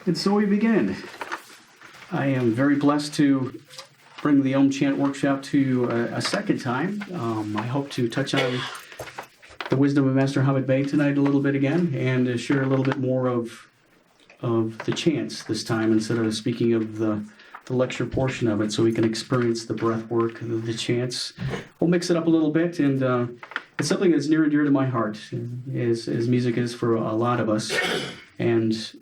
And so we begin. I am very blessed to bring the Om Chant workshop to you a second time. I hope to touch on the wisdom of Master Hamid Bey tonight a little bit again, and share a little bit more of the chants this time instead of speaking of the lecture portion of it, so we can experience the breath work, the chants. We'll mix it up a little bit, and it's something that's near and dear to my heart, as music is for a lot of us, and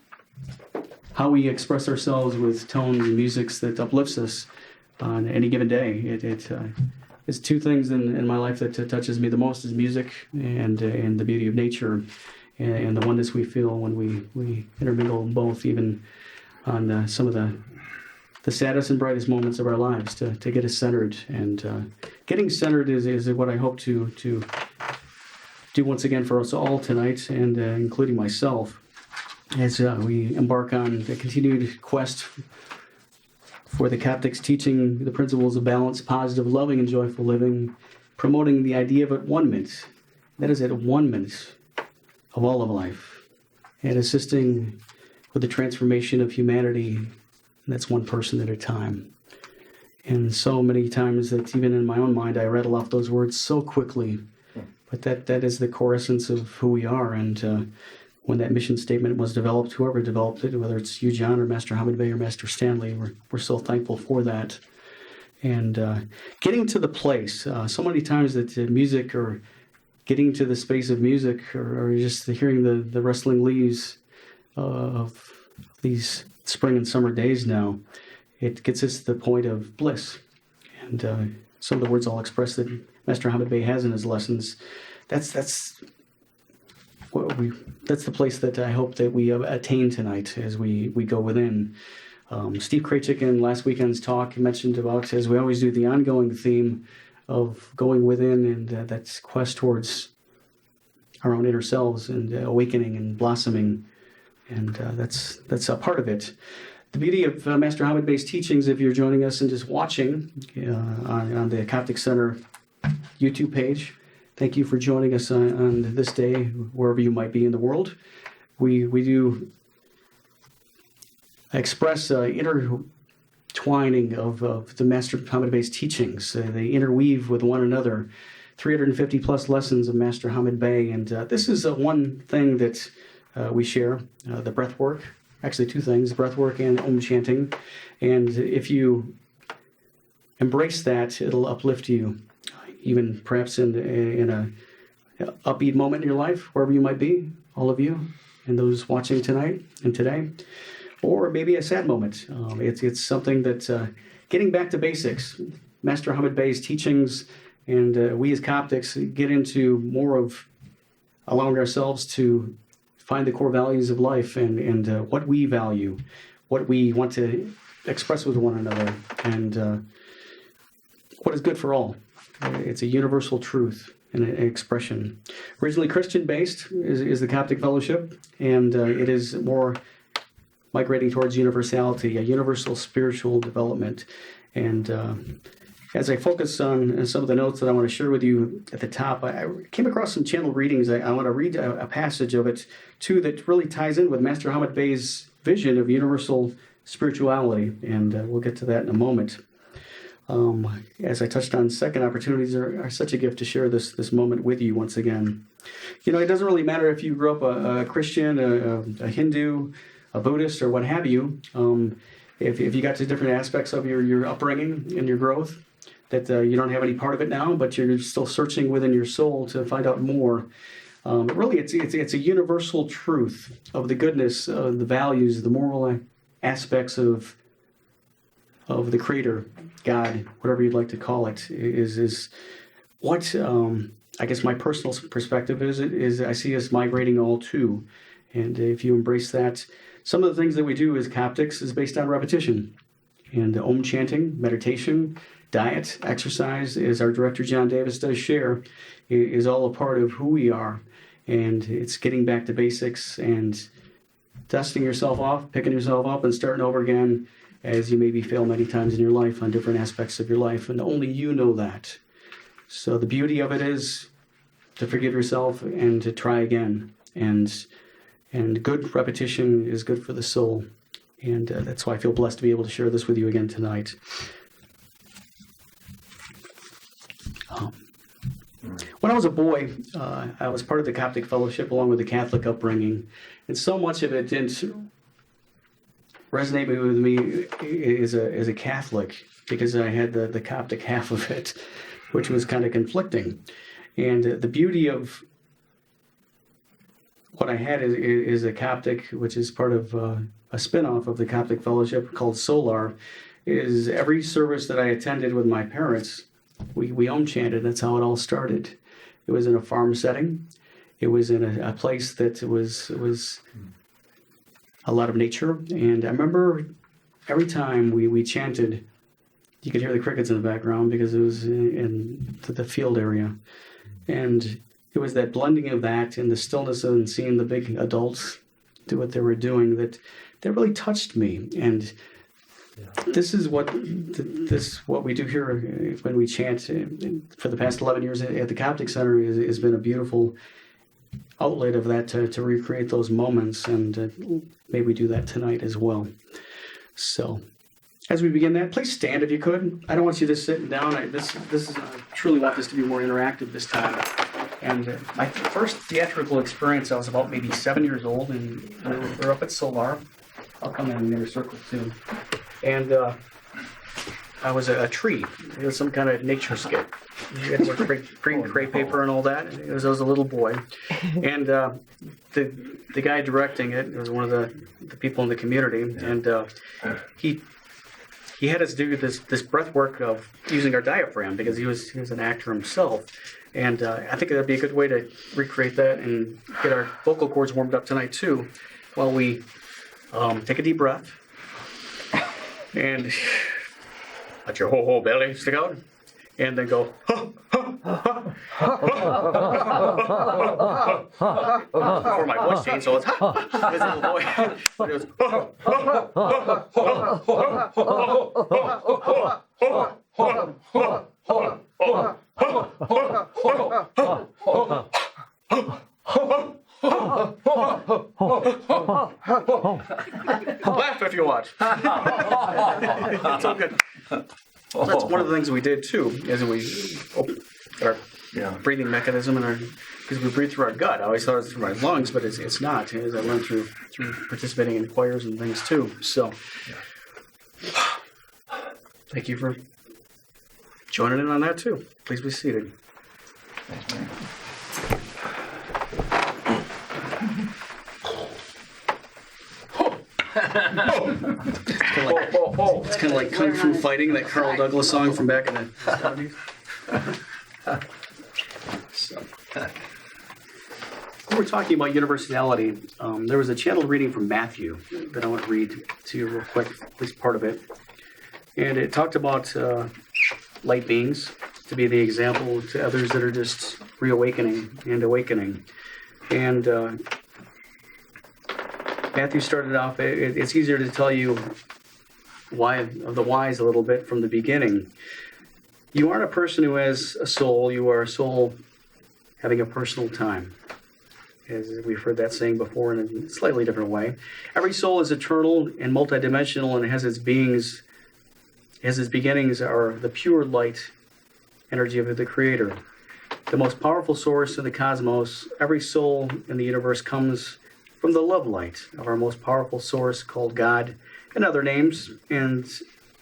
how we express ourselves with tones and musics that uplifts us on any given day. It's two things in my life that touches me the most: is music and the beauty of nature, and the oneness we feel when we intermingle both, even on some of the saddest and brightest moments of our lives, to get us centered. And getting centered is what I hope to do once again for us all tonight, and including myself, as we embark on the continued quest for the Coptics teaching the principles of balance, positive, loving, and joyful living, promoting the idea of at-one-ment, that is, at-one-ment of all of life, and assisting with the transformation of humanity, and that's one person at a time. And so many times that even in my own mind I rattle off those words so quickly, but that is the core essence of who we are. And when that mission statement was developed, whoever developed it, whether it's you, John, or Master Hamid Bey or Master Stanley, we're so thankful for that. And getting to the place, so many times that music, or getting to the space of music, or just hearing the rustling leaves of these spring and summer days now, it gets us to the point of bliss. And some of the words I'll express that Master Hamid Bey has in his lessons, that's the place that I hope that we attain tonight as we go within. Steve Krachik in last weekend's talk mentioned about, as we always do, the ongoing theme of going within, and that's quest towards our own inner selves and awakening and blossoming, and that's a part of it. The beauty of Master Hamid Bey's teachings, if you're joining us and just watching on the Coptic Center YouTube page, thank you for joining us on this day, wherever you might be in the world. We do express intertwining of the Master Hamid Bey's teachings. They interweave with one another. 350 plus lessons of Master Hamid Bey, and this is one thing that we share, the breath work. Actually, two things: breath work and Om chanting. And if you embrace that, it'll uplift you, even perhaps in a upbeat moment in your life, wherever you might be, all of you, and those watching tonight and today, or maybe a sad moment. It's something that getting back to basics, Master Hamid Bey's teachings, and we as Coptics get into more of allowing ourselves to find the core values of life, and what we value, what we want to express with one another, and what is good for all. It's a universal truth and an expression. Originally Christian-based is the Coptic Fellowship, and it is more migrating towards universality, a universal spiritual development. And as I focus on some of the notes that I want to share with you at the top, I came across some channel readings. I want to read a passage of it, too, that really ties in with Master Hamid Bey's vision of universal spirituality, and we'll get to that in a moment. As I touched on, second opportunities are such a gift to share this moment with you once again. You know, it doesn't really matter if you grew up a Christian, a Hindu, a Buddhist, or what have you. If you got to different aspects of your upbringing and your growth, that you don't have any part of it now, but you're still searching within your soul to find out more. Really, it's a universal truth of the goodness, the values, the moral aspects of the Creator, God, whatever you'd like to call it, is what I guess my personal perspective is I see us migrating all to. And if you embrace that, some of the things that we do as Coptics is based on repetition. And Om chanting, meditation, diet, exercise, as our director John Davis does share, is all a part of who we are. And it's getting back to basics and dusting yourself off, picking yourself up, and starting over again, as you maybe fail many times in your life on different aspects of your life, and only you know that. So the beauty of it is to forgive yourself and to try again. And good repetition is good for the soul. And that's why I feel blessed to be able to share this with you again tonight. When I was a boy, I was part of the Coptic Fellowship along with the Catholic upbringing, and so much of it didn't resonate with me as a Catholic because I had the Coptic half of it, which was kind of conflicting. And the beauty of what I had is a Coptic, which is part of a spin-off of the Coptic Fellowship called Solar, is every service that I attended with my parents, we chanted. That's how it all started. It was in a farm setting. It was in a place that was a lot of nature. And I remember every time we chanted, you could hear the crickets in the background because it was in the field area. And it was that blending of that and the stillness and seeing the big adults do what they were doing that really touched me. And this is what we do here when we chant for the past 11 years at the Coptic Center has been a beautiful outlet of that to recreate those moments, and maybe we do that tonight as well. So as we begin that, please stand if you could. I don't want you just sitting down. I truly want this to be more interactive this time. And my first theatrical experience, I was about maybe 7 years old, and we were up at Solar. I'll come in your circle soon. And I was a tree. It was some kind of nature skit. You had to wear green crepe paper and all that. I was a little boy. And the guy directing it was one of the people in the community. And he had us do this breath work of using our diaphragm because he was an actor himself. And I think that'd be a good way to recreate that and get our vocal cords warmed up tonight too, while we take a deep breath and let your whole belly stick out, and then go before my voice changed, so it's as a little boy. But it laugh if you want. It's all good. That's one of the things we did too, is we opened our breathing mechanism because we breathe through our gut. I always thought it was through my lungs, but it's not. As I learned through participating in choirs and things too. So, thank you for joining in on that too. Please be seated. Thanks, man. It's kind of like Kung Fu Fighting, that Carl Douglas song from back in the 70s. So, when we're talking about universality, there was a channeled reading from Matthew that I want to read to you real quick, at least part of it. And it talked about light beings to be the example to others that are just reawakening and awakening. And Matthew started off, it's easier to tell you of the whys a little bit from the beginning. You aren't a person who has a soul, you are a soul having a personal time. As we've heard that saying before in a slightly different way. Every soul is eternal and multidimensional and has its beginnings are the pure light energy of the Creator. The most powerful source in the cosmos, every soul in the universe comes from the love light of our most powerful source called God and other names, and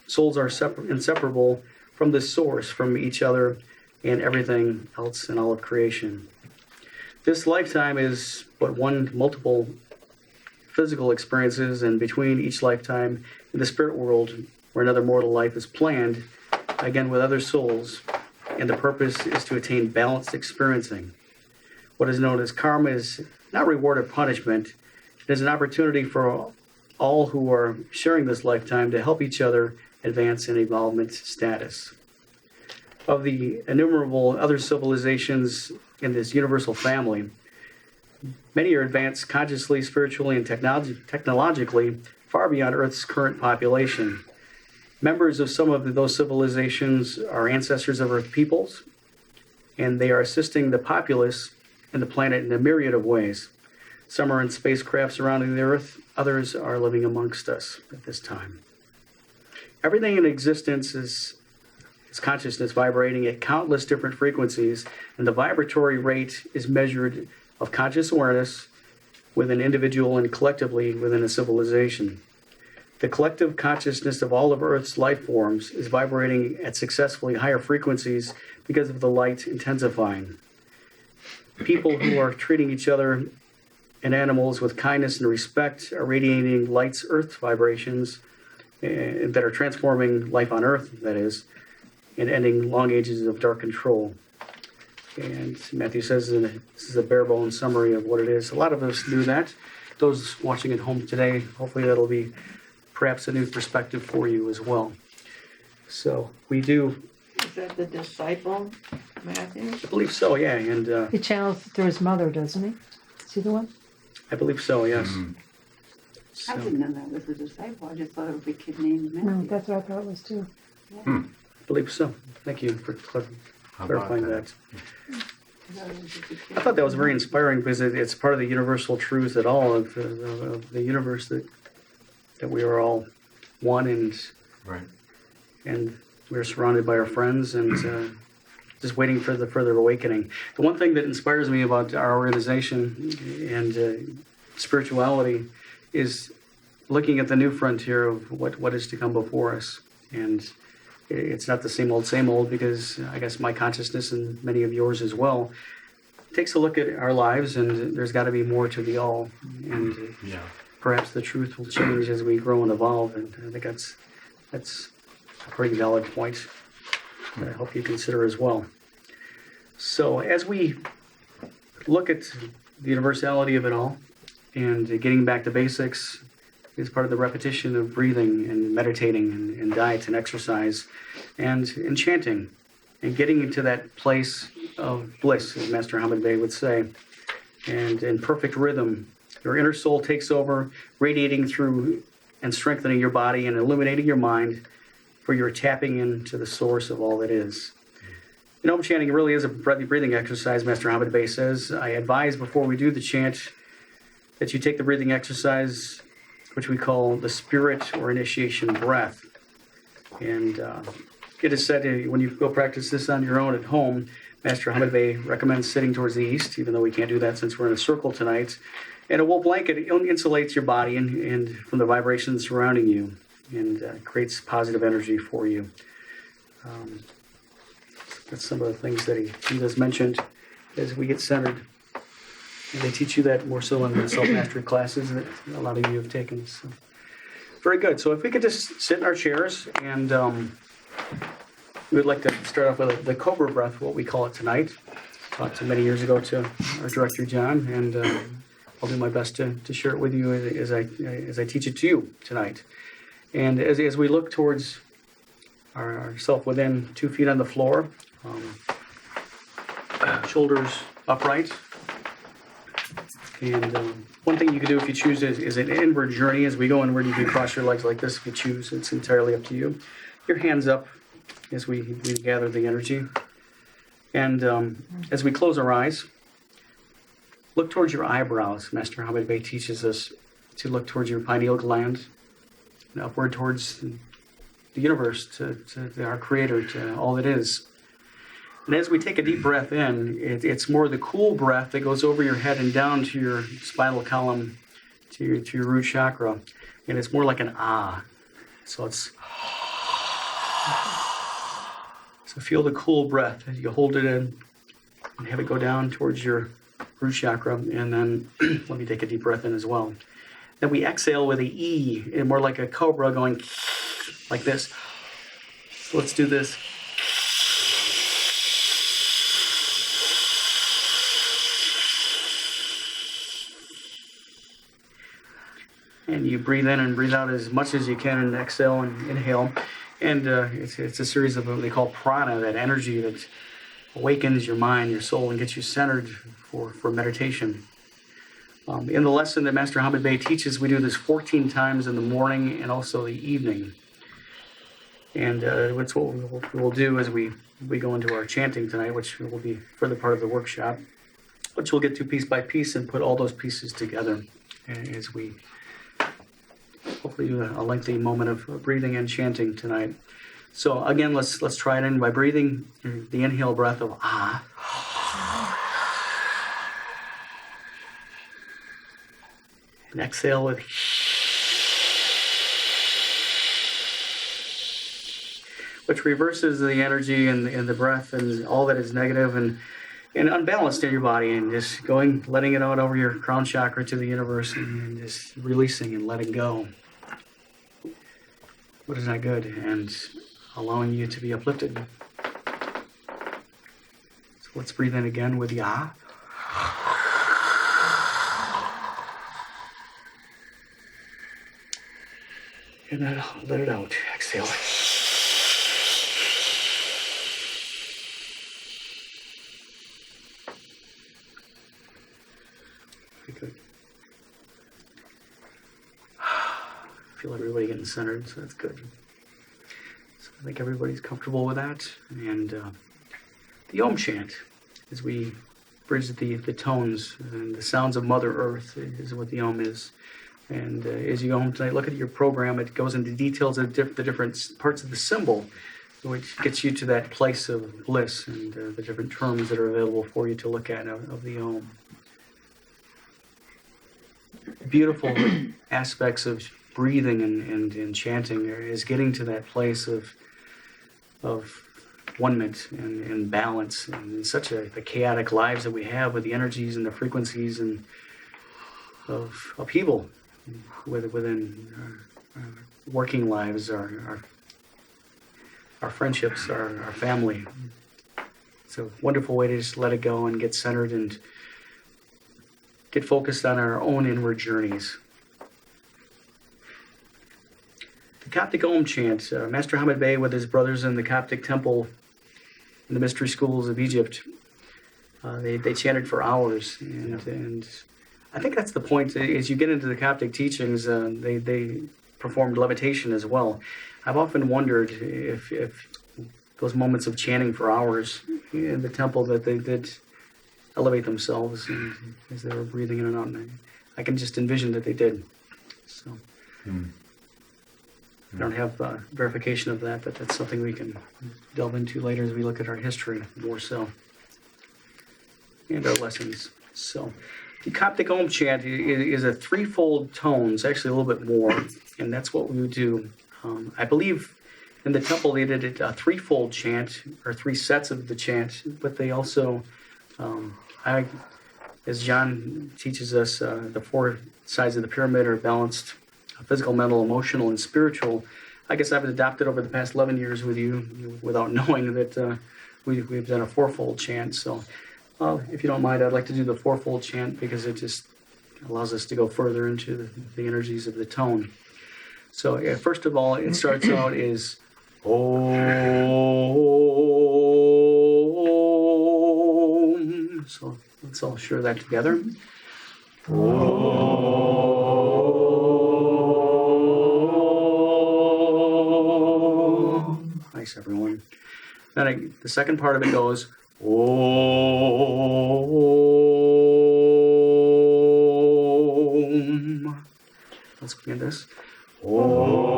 souls are inseparable from this source, from each other and everything else in all of creation. This lifetime is but one multiple physical experiences, and between each lifetime in the spirit world where another mortal life is planned, again with other souls, and the purpose is to attain balanced experiencing. What is known as karma is not reward or punishment. It is an opportunity for all who are sharing this lifetime to help each other advance in evolvement status. Of the innumerable other civilizations in this universal family, many are advanced consciously, spiritually, and technologically far beyond Earth's current population. Members of some of those civilizations are ancestors of Earth peoples, and they are assisting the populace and the planet in a myriad of ways. Some are in spacecraft surrounding the Earth. Others are living amongst us at this time. Everything in existence is consciousness vibrating at countless different frequencies, and the vibratory rate is measured of conscious awareness with an individual and collectively within a civilization. The collective consciousness of all of Earth's life forms is vibrating at successfully higher frequencies because of the light intensifying. People who are treating each other and animals with kindness and respect are radiating light's Earth vibrations that are transforming life on Earth, that is, and ending long ages of dark control. And Matthew says this is a bare bones summary of what it is. A lot of us knew that. Those watching at home today, hopefully that'll be perhaps a new perspective for you as well. So we do. Is that the disciple, Matthew? I believe so, yeah. And He channels through his mother, doesn't he? Is he the one? I believe so, yes. I didn't know that was a disciple. I just thought it was a kid named Matthew. No, that's what I thought it was too. I believe so. Thank you for clarifying that. I thought that was very inspiring because it's part of the universal truth at all of the universe that we are all one and we're surrounded by our friends and just waiting for the further awakening. The one thing that inspires me about our organization and spirituality is looking at the new frontier of what is to come before us. And it's not the same old because I guess my consciousness and many of yours as well takes a look at our lives, and there's got to be more to the all. And perhaps the truth will change as we grow and evolve. And I think that's a pretty valid point that I hope you consider as well. So as we look at the universality of it all and getting back to basics is part of the repetition of breathing and meditating and diet and exercise and chanting and getting into that place of bliss, as Master Hamid Bey would say, and in perfect rhythm. Your inner soul takes over, radiating through and strengthening your body and illuminating your mind, for you're tapping into the source of all that is. Om chanting really is a breathing exercise, Master Hamid Bey says. I advise before we do the chant that you take the breathing exercise, which we call the spirit or initiation breath. And it is said when you go practice this on your own at home, Master Hamid Bey recommends sitting towards the east, even though we can't do that since we're in a circle tonight. And a wool blanket insulates your body and from the vibrations surrounding you and creates positive energy for you. That's some of the things that he has mentioned as we get centered. And they teach you that more so in the self-mastery classes that a lot of you have taken. So, very good. So if we could just sit in our chairs, and we would like to start off with the cobra breath, what we call it tonight. Talked to many years ago to our director, John, and I'll do my best to share it with you as I teach it to you tonight. And as we look towards ourself within 2 feet on the floor, shoulders upright. And one thing you can do if you choose is an inward journey. As we go inward, you can cross your legs like this if you choose. It's entirely up to you. Your hands up as we gather the energy. And as we close our eyes, look towards your eyebrows. Master Hamid Bey teaches us to look towards your pineal gland and upward towards the universe, to our Creator, to all that is. And as we take a deep breath in, it's more the cool breath that goes over your head and down to your spinal column, to your root chakra. And it's more like an ah. So feel the cool breath. You hold it in and have it go down towards your root chakra. And then let me take a deep breath in as well. Then we exhale with an E, and more like a cobra going like this. So let's do this. And you breathe in and breathe out as much as you can, and exhale and inhale. And it's a series of what they call prana, that energy that awakens your mind, your soul, and gets you centered for meditation. In the lesson that Master Hamid Bey teaches, we do this 14 times in the morning and also the evening. And that's what we'll do as we go into our chanting tonight, which will be further part of the workshop. which we'll get to piece by piece and put all those pieces together as we hopefully do a lengthy moment of breathing and chanting tonight. So again, let's try it in by breathing the inhale breath of ah. And exhale with which reverses the energy and the breath and all that is negative and unbalanced in your body, and just letting it out over your crown chakra to the universe and just releasing and letting go. What is not good, and allowing you to be uplifted. So let's breathe in again with the ah. And then let it out. Exhale. Very good. Feel everybody getting centered, so that's good. So I think everybody's comfortable with that. And the Om chant, as we bridge the tones and the sounds of Mother Earth, is what the Om is. And as you go home tonight, look at your program. It goes into details of the different parts of the symbol, which gets you to that place of bliss and the different terms that are available for you to look at of the Om. Beautiful aspects of breathing and chanting is getting to that place of one-ment and balance, and such the chaotic lives that we have with the energies and the frequencies and of upheaval within our working lives, our friendships, our family. It's a wonderful way to just let it go and get centered and get focused on our own inward journeys. The Coptic Om chant, Master Hamid Bey with his brothers in the Coptic temple in the mystery schools of Egypt, they chanted for hours, and I think that's the point. As you get into the Coptic teachings, they performed levitation as well. I've often wondered if those moments of chanting for hours in the temple that they did elevate themselves as they were breathing in and out. And I can just envision that they did. So I don't have verification of that, but that's something we can delve into later as we look at our history more so and our lessons. So the Coptic Om chant is a threefold tone. It's actually a little bit more, and that's what we would do. I believe in the temple they did a threefold chant, or three sets of the chant, but they also, as John teaches us, the four sides of the pyramid are balanced: physical, mental, emotional, and spiritual. I guess I've adopted over the past 11 years with you without knowing that we've done a fourfold chant. So if you don't mind, I'd like to do the fourfold chant because it just allows us to go further into the energies of the tone. So first of all, it starts out as Om. So let's all share that together. Om. Nice, everyone. Then the second part of it goes Om. Let's begin this. Om.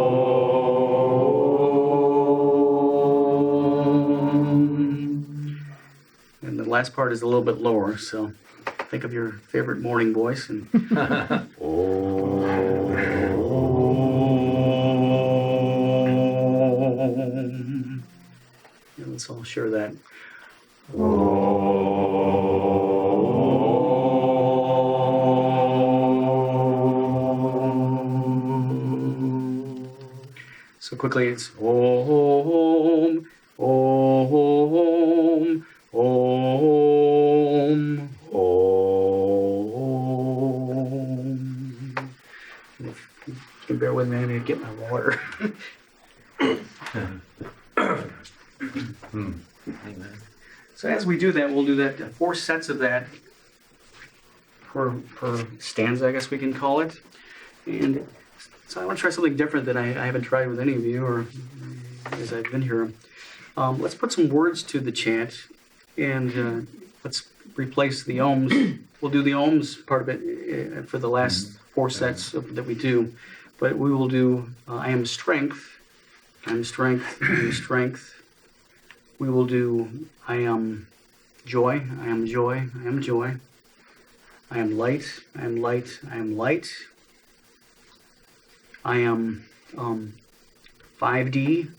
And the last part is a little bit lower, so think of your favorite morning voice and Om. And let's all share that. So quickly, it's Om, Om, Om, Om. And if you can bear with me, I'm going to get my water. Amen. So as we do that, we'll do that 4 sets of that per stanza, I guess we can call it. And so I want to try something different that I haven't tried with any of you or as I've been here. Let's put some words to the chant, and let's replace the ohms. We'll do the ohms part of it for the last 4 sets that we do, but we will do I am strength, I am strength, I am strength. We will do I am joy, I am joy, I am joy. I am light, I am light, I am light. I am 5D,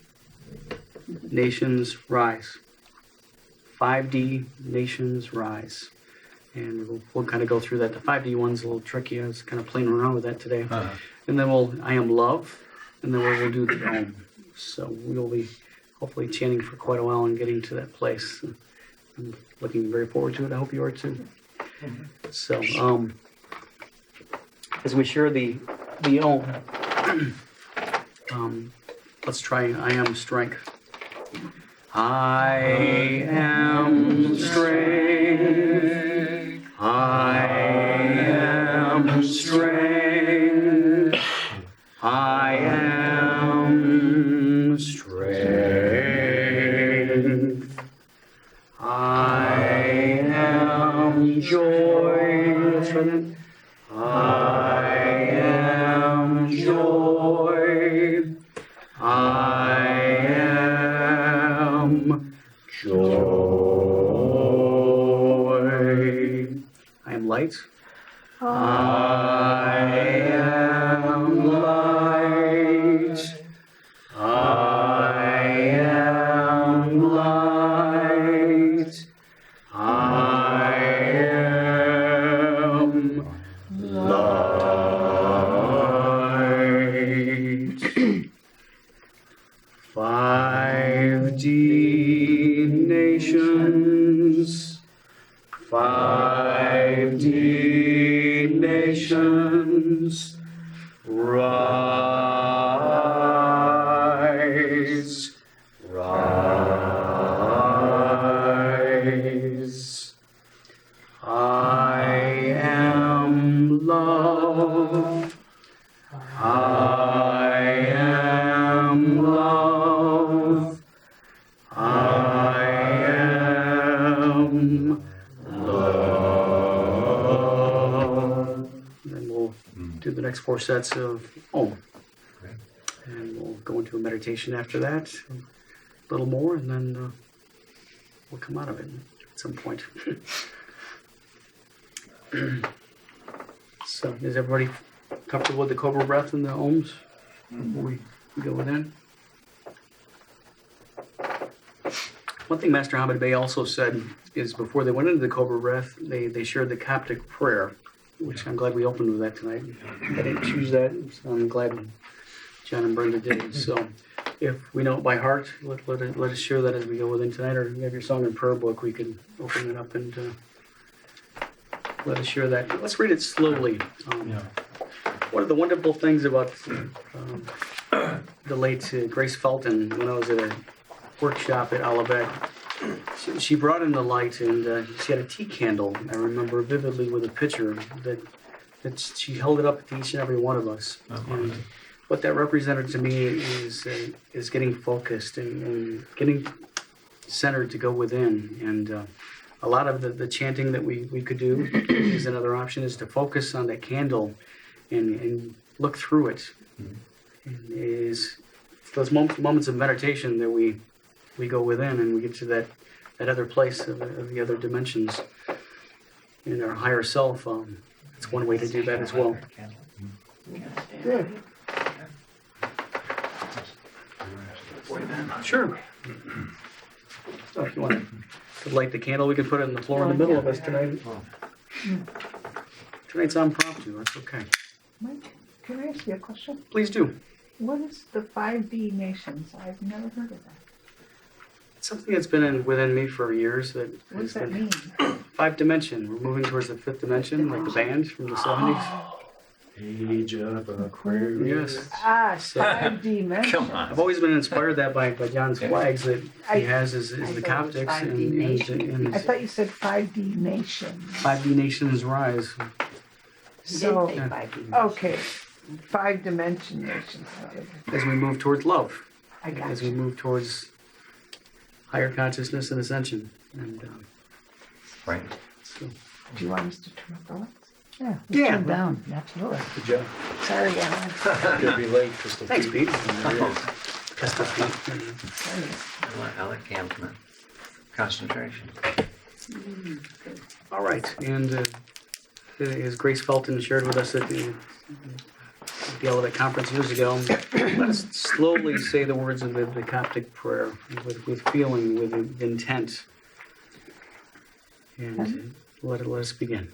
nations rise. 5D, nations rise. And we'll kind of go through that. The 5D one's a little tricky. I was kind of playing around with that today. Uh-huh. And then I am love, and then we'll do the Om. So we'll be hopefully chanting for quite a while and getting to that place. I'm looking very forward to it. I hope you are too. So, as we share the Om, let's try I am strength. I am strength. I am strength. I am strength. I am joy. Let's try that. I am joy. I am joy. I am light. I am light. I am light. I am light. 5D nations. 5D nations. Rise. Rise. I am love. I am love. I am love. Then we'll do the next 4 sets of Om. And we'll go into a meditation after that, a little more, and then we'll come out of it at some point. So, is everybody comfortable with the Cobra breath and the Oms before we go within? One thing Master Hamid Bey also said is before they went into the Cobra breath, they shared the Coptic prayer, which I'm glad we opened with that tonight. I didn't choose that, so I'm glad John and Brenda did. So if we know it by heart, let us share that as we go within tonight, or if you have your song and prayer book, we can open it up and let us share that. Let's read it slowly. One of the wonderful things about the late Grace Felton, when I was at a workshop at Olivet, she brought in the light, and she had a tea candle. I remember vividly with a picture that she held it up to each and every one of us. And what that represented to me is getting focused and getting centered to go within. And a lot of the chanting that we could do is another option, is to focus on that candle and look through it. And is those moments of meditation that we go within and we get to that other place of the other dimensions in our higher self. It's one way to do that as well. Good. Sure. So if you want to light the candle, we can put it on the floor in the middle of us tonight. Tonight's impromptu, that's okay. Mike, can I ask you a question? Please do. What is the 5D nations? I've never heard of that. It's something that's been within me for years. What does that mean? 5 dimension. We're moving towards the 5th dimension, like the band from the 70s. Age of Aquarius. Yes. Ah, So- 5D nations. Come on. I've always been inspired that by John's flags that he has is I the thought it was Coptics 5D nations. and I thought you said 5D nations. 5D nations rise. So, Did say 5D. okay, 5-dimension nations. As we move towards love, I got as we you. move towards higher consciousness and ascension. And Right. So, Do you want us to turn up the lights? Yeah. Yeah. Turn down, absolutely. Good job. Sorry, Alan. Gonna be late, Crystal. Thanks, Pete. There it is. Pistol Pete. I like Cam's man. Concentration. All right, and as Grace Felton shared with us at the Elevate conference years ago, let's slowly say the words of the Coptic prayer with feeling, with intent, and let us begin.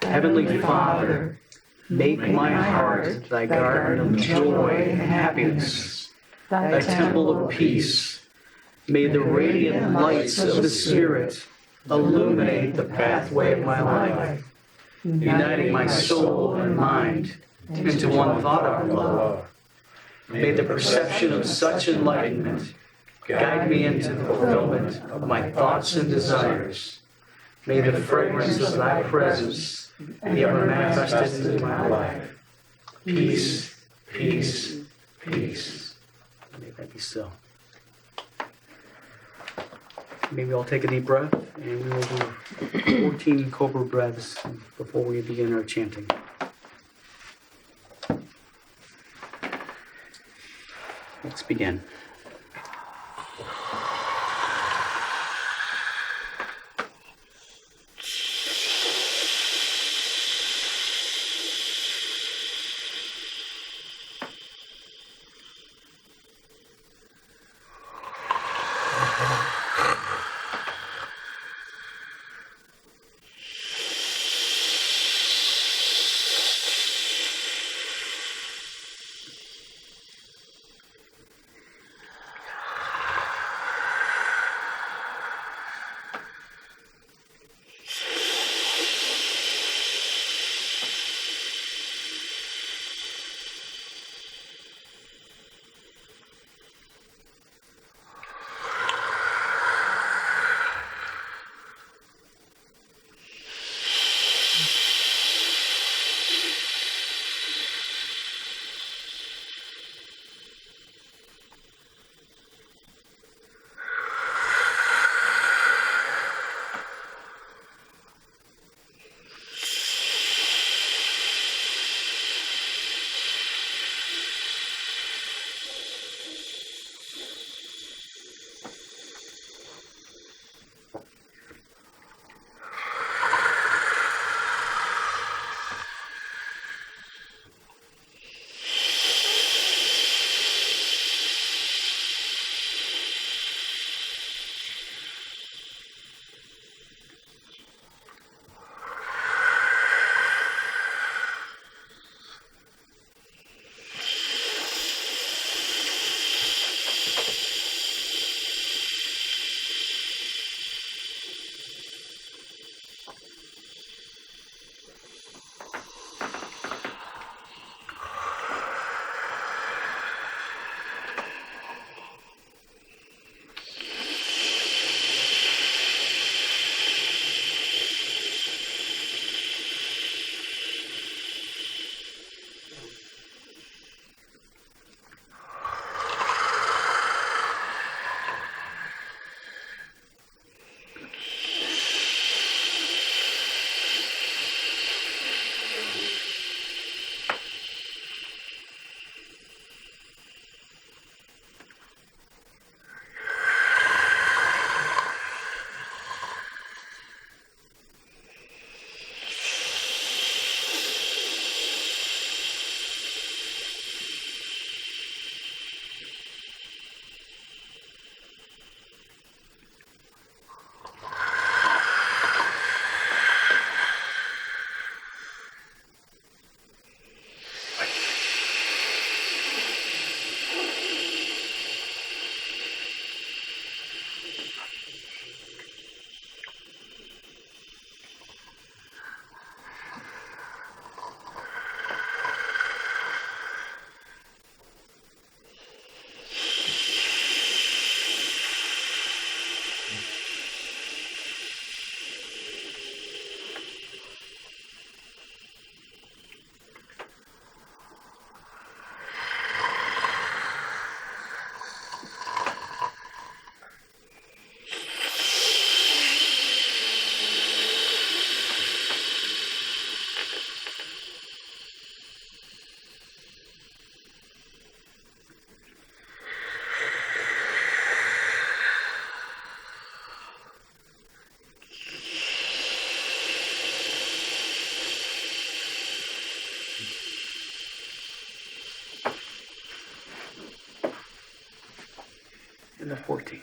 Heavenly Father, make my heart thy garden of joy and happiness, thy temple of peace. May the radiant lights of the Spirit illuminate the pathway of my life, uniting my soul and mind into one thought of love. May the perception of such enlightenment guide me into the fulfillment of my thoughts and desires. May the fragrance of thy presence be ever manifested into my life. Peace, peace, peace. May that be so. Maybe I'll take a deep breath, and we will do 14 cobra breaths before we begin our chanting. Let's begin. and the 14th.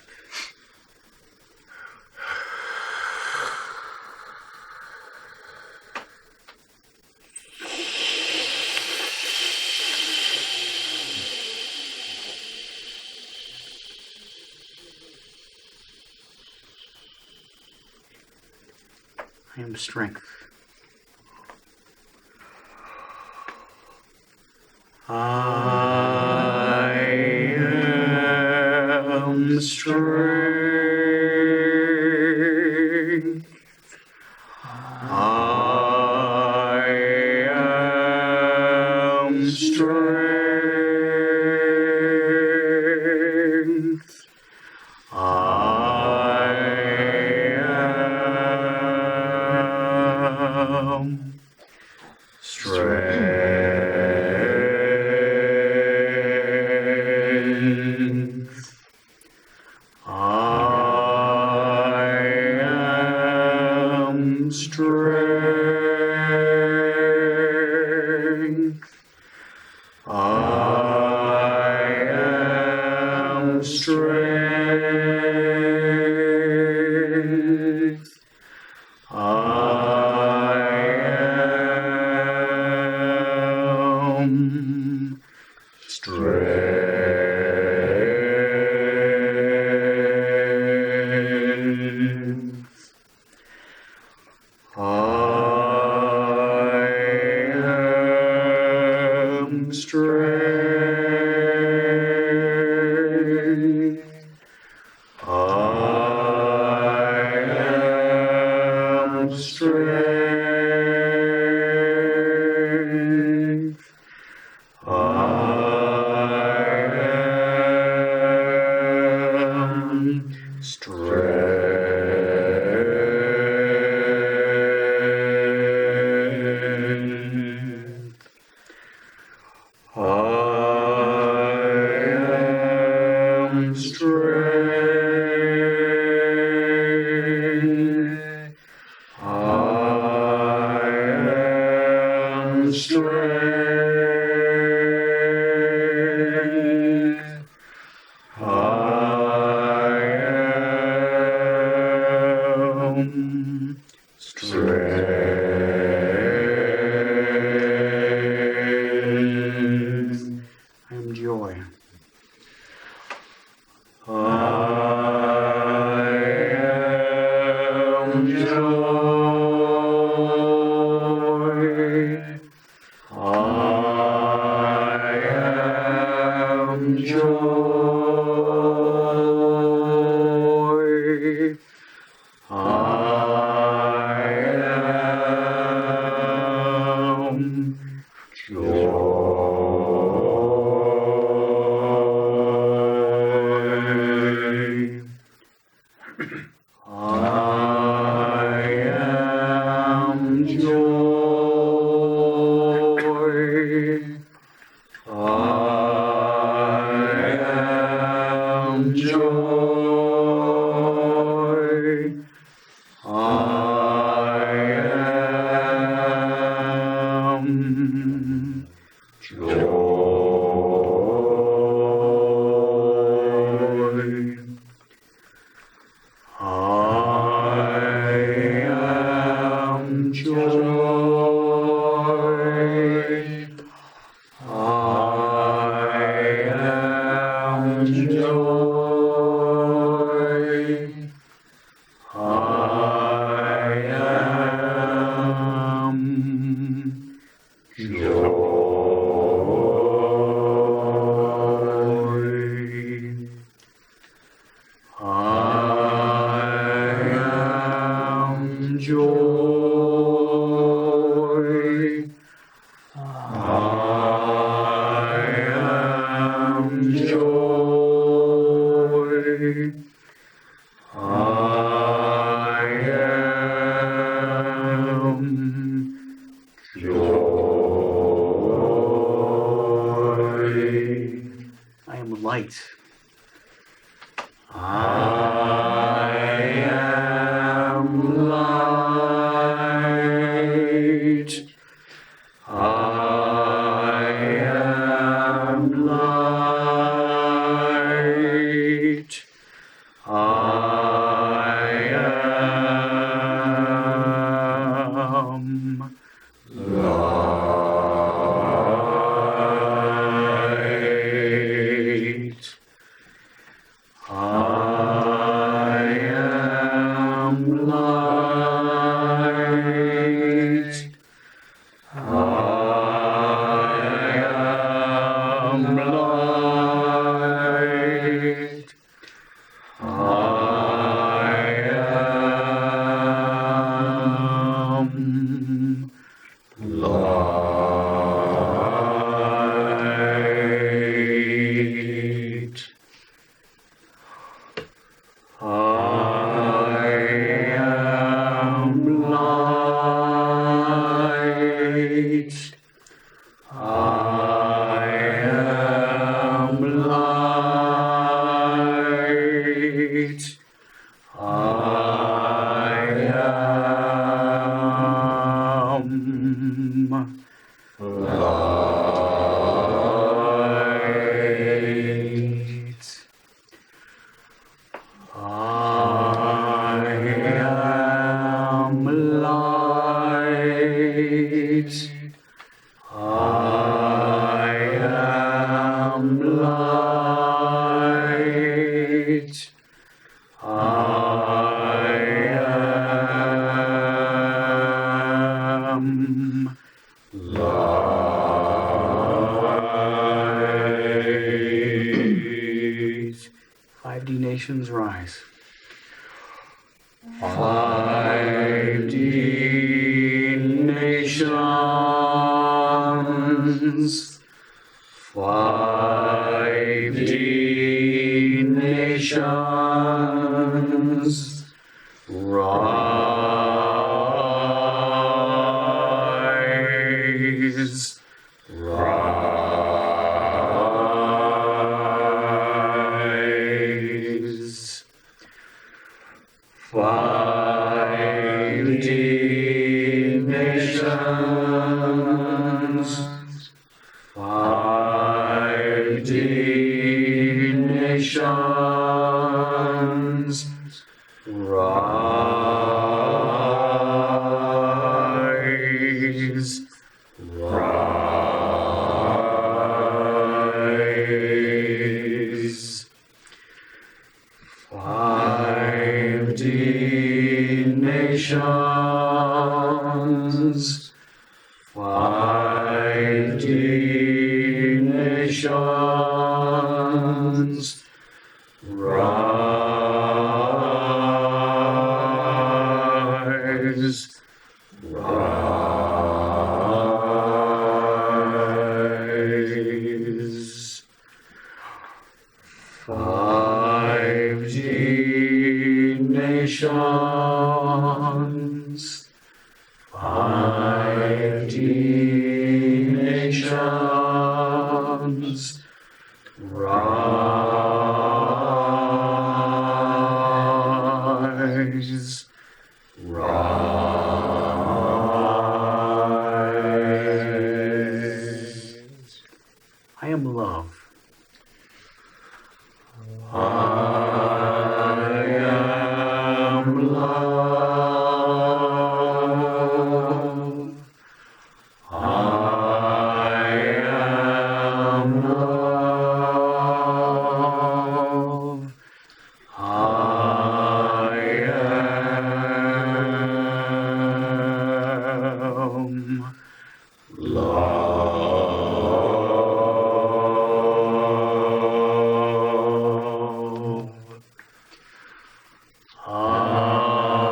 I am strength. I am strength. I am strength. I am strength. I am strength. I am strength. I am strength. I am strength. I am strength. I am strength. I am strength. I am strength. I am strength. I am joy. I am joy. I am joy. I am joy. I am joy. I am joy. I am joy. I am joy. I am joy. I am joy. I am joy. I am joy. I am joy. I am light. I am light. I am light. 5D nations rise. 5D nations. 5D nations. Rise. Rise. 5D nations. 5D nations. Rise. Rise. 5D nations. 5D nations. Rise. Rise. 5D nations. 5D nations. Rise. Rise. I am love. I am love. I am love. I am love. I am love. I am love.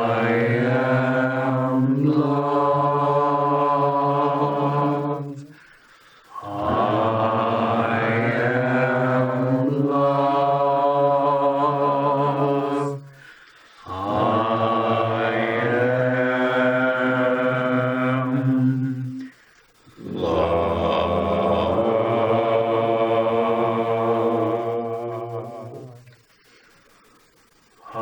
I am love. I am love. I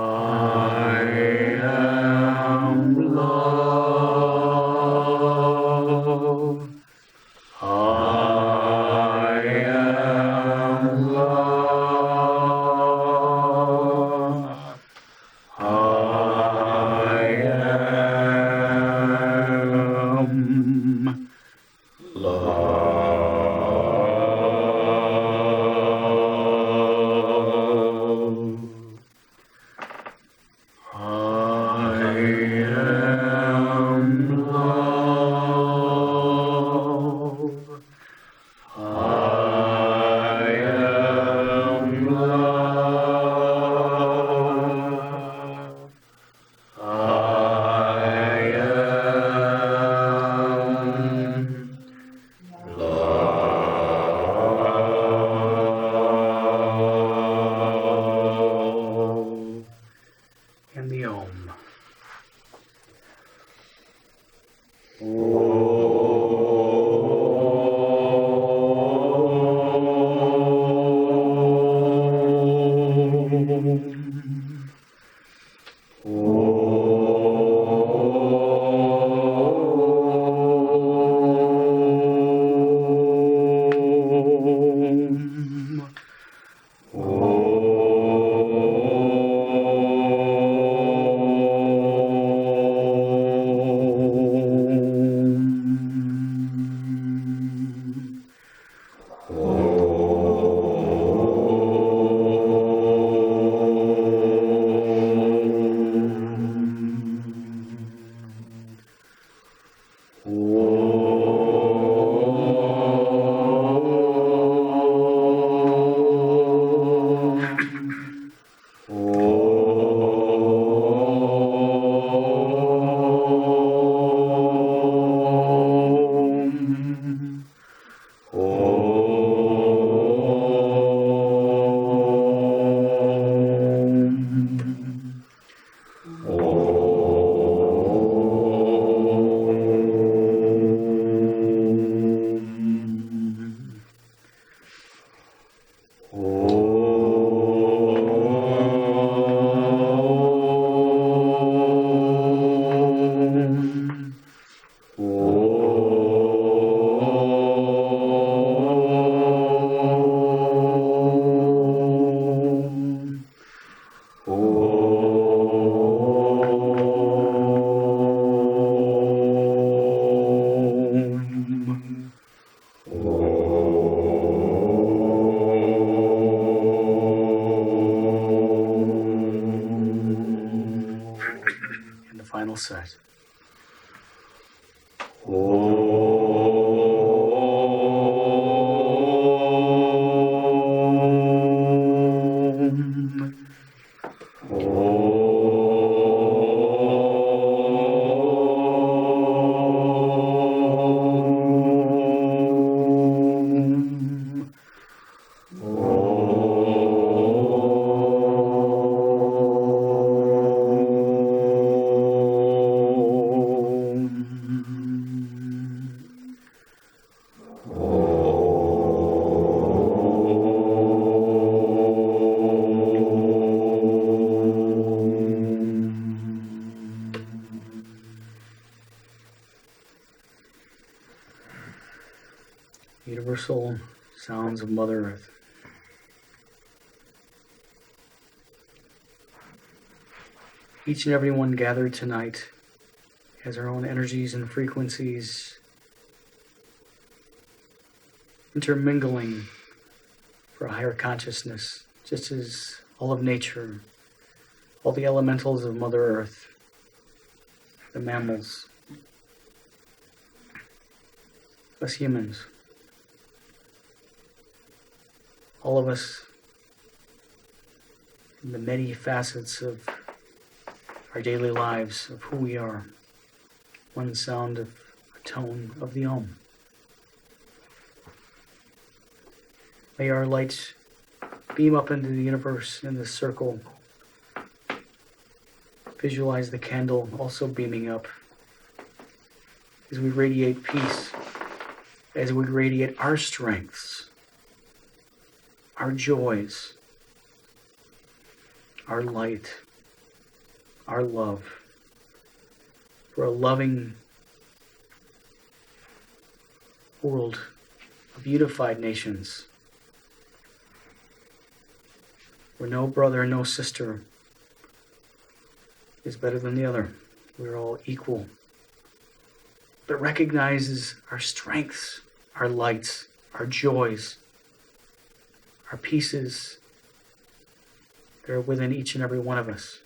am love. I am love. I am love. I am love. I am love. And the Om. set. Universal sounds of Mother Earth. Each and every one gathered tonight has their own energies and frequencies intermingling for a higher consciousness, just as all of nature, all the elementals of Mother Earth, the mammals, us humans, all of us, in the many facets of our daily lives, of who we are, one sound of a tone of the Om. May our lights beam up into the universe in this circle. Visualize the candle also beaming up as we radiate peace, as we radiate our strengths, our joys, our light, our love, for a loving world of unified nations, where no brother, no sister is better than the other. We're all equal, but recognizes our strengths, our lights, our joys, our pieces that are within each and every one of us,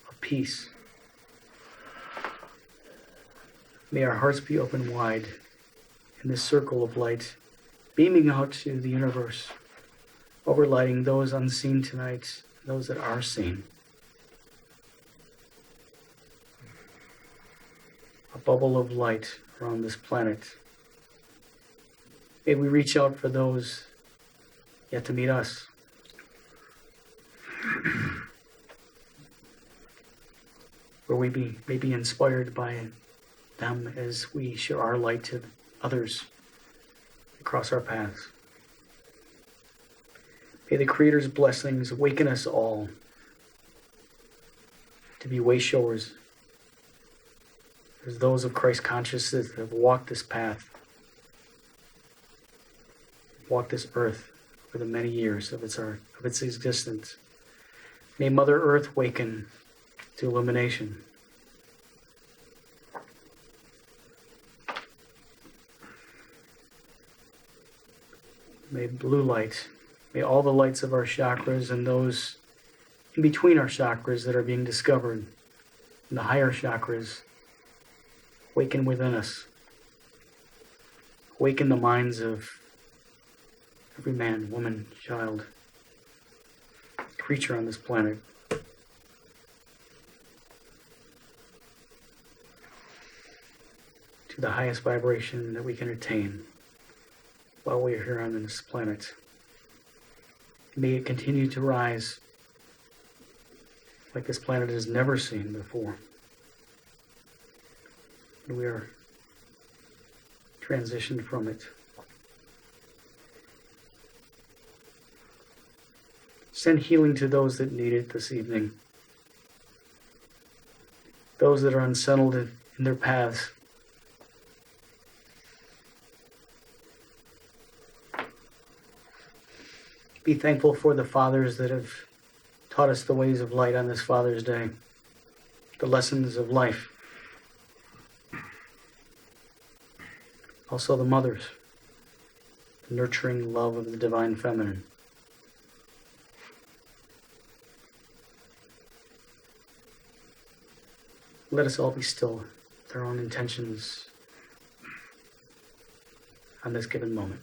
of peace. May our hearts be open wide in this circle of light, beaming out to the universe, overlighting those unseen tonight, those that are seen. A bubble of light around this planet. May we reach out for those yet to meet us. Where we may be inspired by them as we share our light to others across our paths. May the Creator's blessings awaken us all to be way showers as those of Christ consciousness that have walked this path, walked this earth for the many years of its existence. May Mother Earth waken to illumination. May blue light, may all the lights of our chakras and those in between our chakras that are being discovered in the higher chakras waken within us. Awaken the minds of every man, woman, child, creature on this planet. To the highest vibration that we can attain while we are here on this planet. May it continue to rise like this planet has never seen before. And we are transitioned from it. Send healing to those that need it this evening. Those that are unsettled in their paths. Be thankful for the fathers that have taught us the ways of light on this Father's Day, the lessons of life. Also the mothers, the nurturing love of the divine feminine. let us all be still with our own intentions on this given moment.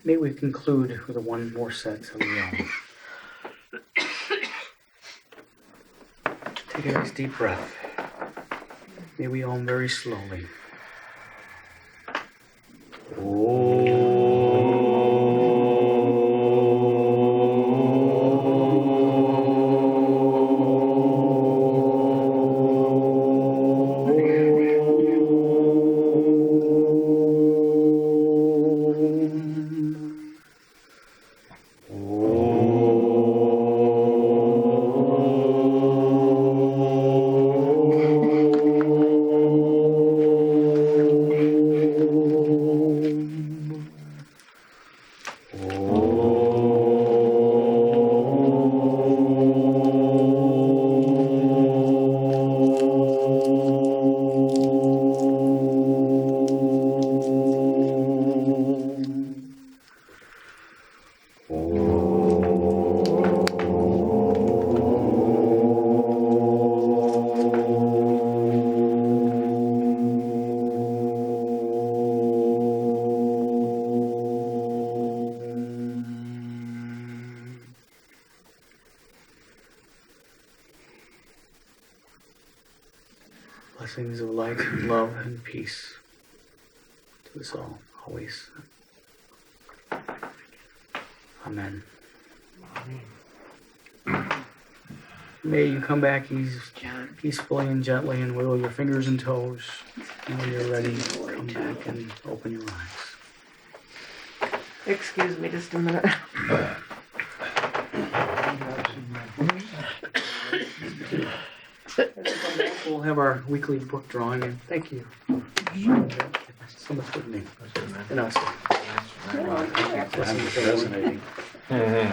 May we conclude with one more set of the Take a nice deep breath. May we Om very slowly. Blessings of light, love, and peace to us all, always. Amen. May you come back peacefully and gently and wiggle your fingers and toes. And when you're ready, come back and open your eyes. Excuse me just a minute. We'll have our weekly book drawing, and thank you. So much with me. And us. That's fascinating. Me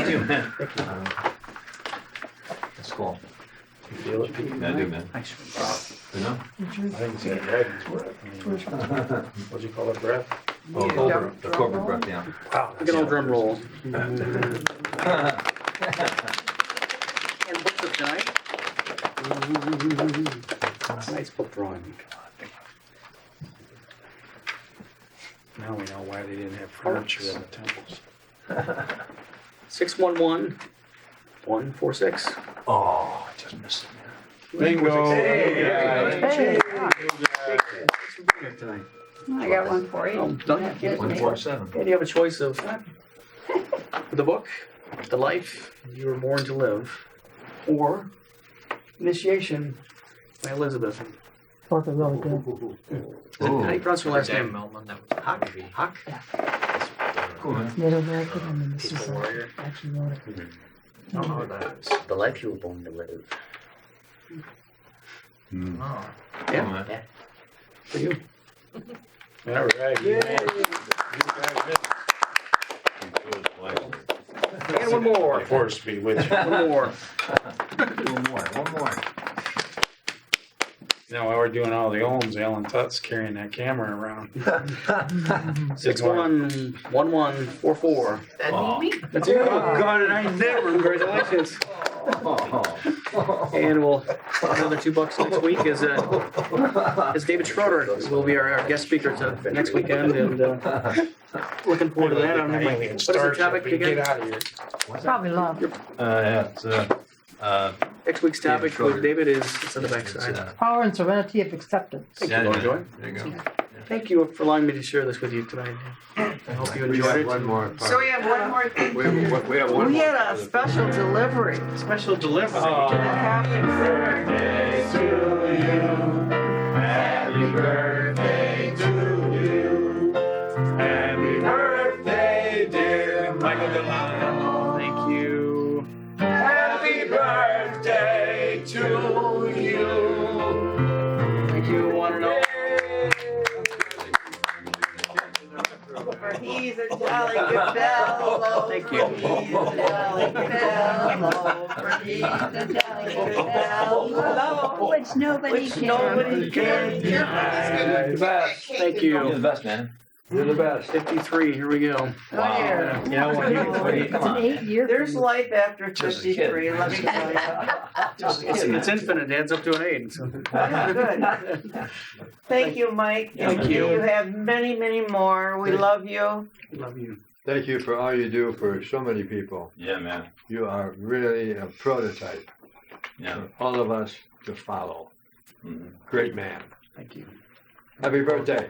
too, man. That's cool. You feel it? I do, man. Thanks. You know? I think it's that dragon's breath. What'd you call it, breath? Oh, the cobra breath, yeah. Wow. Good old drum roll. And book of tonight. Nice book drawing. Now we know why they didn't have furniture in the temples. 611-146. Oh, I just missed it, Bingo. Hey. I got one for you. Oh, done. 147. And you have a choice of the book, The Life You Were Born to Live, or Initiation by Elizabeth. Both are really good. Ooh. How do you pronounce her last name? Melman, that was Huck? maybe Huck? Cool, man. Native American, and then this is Peaceful Warrior. actually wrote it. I don't know what that is. The life you were born to live. Oh. Yeah, Cool, man. for you. All right. And one more. Force be with you. One more. One more. You know, while we're doing all the ohms, Alan Tut's carrying that camera around. 611144. Oh. That's you. God, and I never. Congratulations. And we'll another $2 next week is David Schroeder will be our guest speaker to next weekend, and looking forward to that. I don't know, what is the topic Get again? out of here. Probably love. Yeah, it's Next week's David topic Schroeder. with David is it's on the backside. Power and serenity of acceptance. Thank you, Lord Joy. There you go. Thank you for allowing me to share this with you tonight. I hope you enjoyed it. One more part. So we have one more thing. We have one We more had a part. special delivery. Special delivery. Happy birthday to you. Happy birthday to you. Happy birthday, dear Michael DeLano. Thank you. Happy birthday to you. Thank you, one and all. For he's a jolly good fellow. Thank you. For he's a jolly good fellow. For he's a jolly good fellow. Which nobody Which nobody can. You're the best. Thank You're you. the best, man. You're the best. 53, here we go. Oh, yeah. You know, when you It's an come on. 8-year. There's life after Just a kid. 53, let me tell you. It's infinite, it adds up to an 8. So. Good. Thank you, Mike. Thank you. You have many, many more. We love you. Love you. Thank you for all you do for so many people. Yeah, man. You are really a prototype Yeah. for all of us to follow. Mhm. Great man. Thank you. Happy birthday.